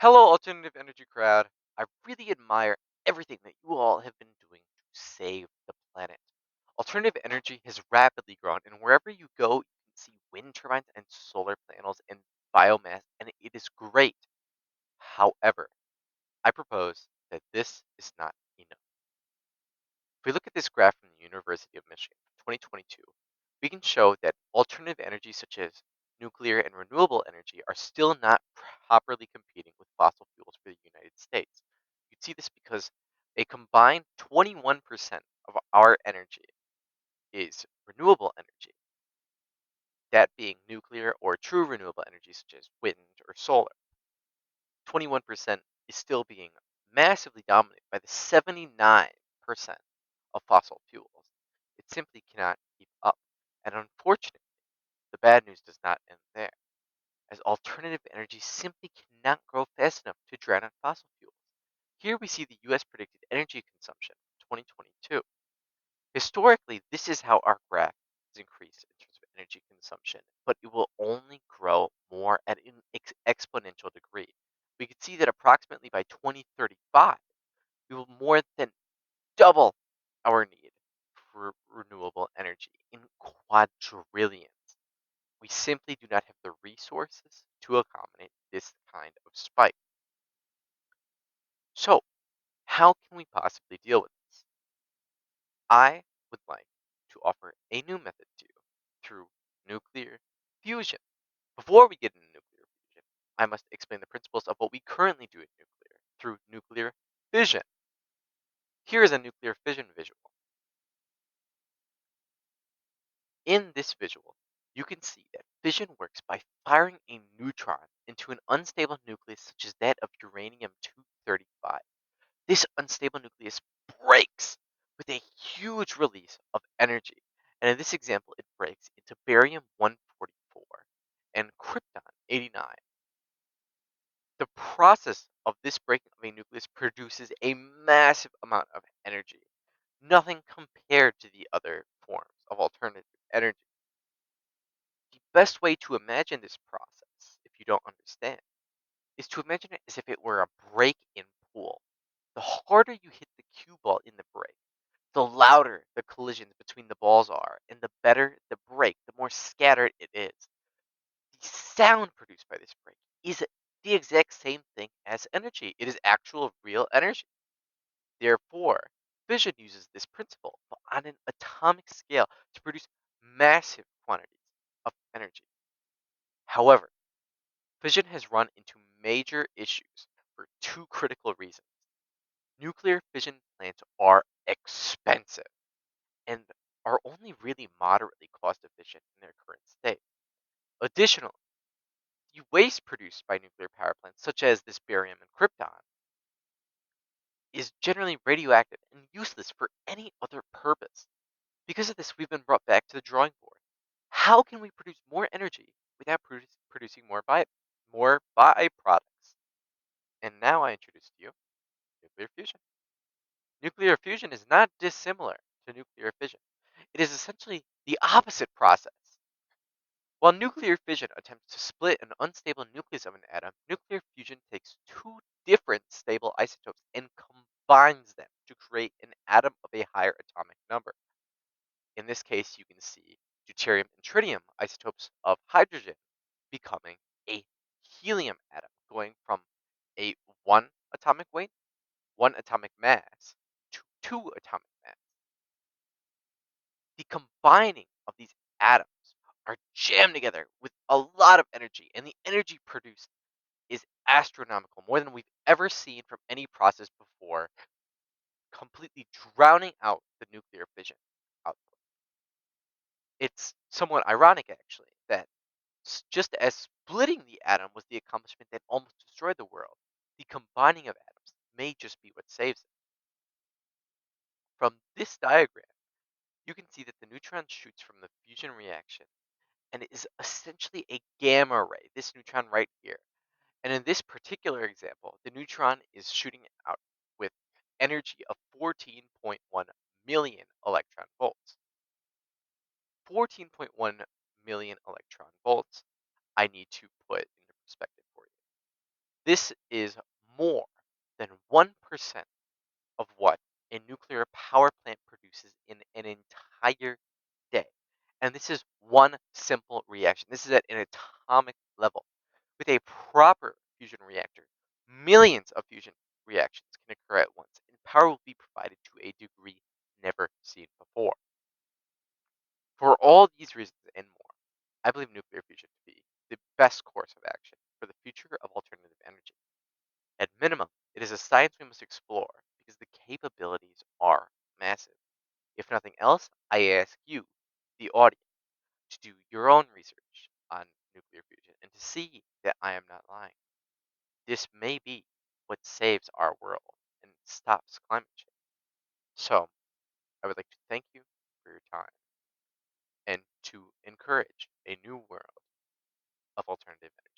Hello, alternative energy crowd. I really admire everything that you all have been doing to save the planet. Alternative energy has rapidly grown, and wherever you go, you can see wind turbines and solar panels and biomass, and it is great. However, I propose that this is not enough. If we look at this graph from the University of Michigan from 2022, we can show that alternative energy such as nuclear and renewable energy are still not properly competing with fossil fuels for the United States. You see this because a combined 21% of our energy is renewable energy, that being nuclear or true renewable energy such as wind or solar. 21% is still being massively dominated by the 79% of fossil fuels. It simply cannot keep up. And unfortunately, the bad news does not end there, as alternative energy simply cannot grow fast enough to drown out fossil fuels. Here we see the US predicted energy consumption for 2022. Historically, this is how our graph has increased in terms of energy consumption, but it will only grow more at an exponential degree. We can see that approximately by 2035, we will more than double our need for renewable energy in quadrillions. We simply do not have the resources to accommodate this kind of spike. So, how can we possibly deal with this? I would like to offer a new method to you through nuclear fusion. Before we get into nuclear fusion, I must explain the principles of what we currently do in nuclear through nuclear fission. Here is a nuclear fission visual. In this visual, you can see that fission works by firing a neutron into an unstable nucleus such as that of uranium-235. This unstable nucleus breaks with a huge release of energy, and in this example, it breaks into barium-144 and krypton-89. The process of this breaking of a nucleus produces a massive amount of energy, nothing compared to the other forms of alternative energy. The best way to imagine this process, if you don't understand, is to imagine it as if it were a break-in pool. The harder you hit the cue ball in the break, the louder the collisions between the balls are, and the better the break, the more scattered it is. The sound produced by this break is the exact same thing as energy. It is actual real energy. Therefore, fission uses this principle, but on an atomic scale, to produce massive quantities of energy. However, fission has run into major issues for two critical reasons. Nuclear fission plants are expensive and are only really moderately cost efficient in their current state. Additionally, the waste produced by nuclear power plants, such as this barium and krypton, is generally radioactive and useless for any other purpose. Because of this, we've been brought back to the drawing board. How can we produce more energy without producing more byproducts? And now I introduce to you nuclear fusion. Nuclear fusion is not dissimilar to nuclear fission. It is essentially the opposite process. While nuclear fission attempts to split an unstable nucleus of an atom, nuclear fusion takes two different stable isotopes and combines them to create an atom of a higher atomic number. In this case, you can see deuterium and tritium isotopes of hydrogen becoming a helium atom, going from a 1 atomic weight, 1 atomic mass, to 2 atomic mass. The combining of these atoms are jammed together with a lot of energy, and the energy produced is astronomical, more than we've ever seen from any process before, completely drowning out the nuclear fission output. It's somewhat ironic, actually, that just as splitting the atom was the accomplishment that almost destroyed the world, the combining of atoms may just be what saves it. From this diagram, you can see that the neutron shoots from the fusion reaction and it is essentially a gamma ray, this neutron right here. And in this particular example, the neutron is shooting out with energy of 14.1 million electron volts. 14.1 million electron volts, I need to put into perspective for you. This is more than 1% of what a nuclear power plant produces in an entire day. And this is one simple reaction. This is at an atomic level. With a proper fusion reactor, millions of fusion reactions can occur at once, and power will be provided to a degree never seen before. For all these reasons and more, I believe nuclear fusion to be the best course of action for the future of alternative energy. At minimum, it is a science we must explore because the capabilities are massive. If nothing else, I ask you, the audience, to do your own research on nuclear fusion and to see that I am not lying. This may be what saves our world and stops climate change. So, I would like to thank you for your time and to encourage a new world of alternative energy.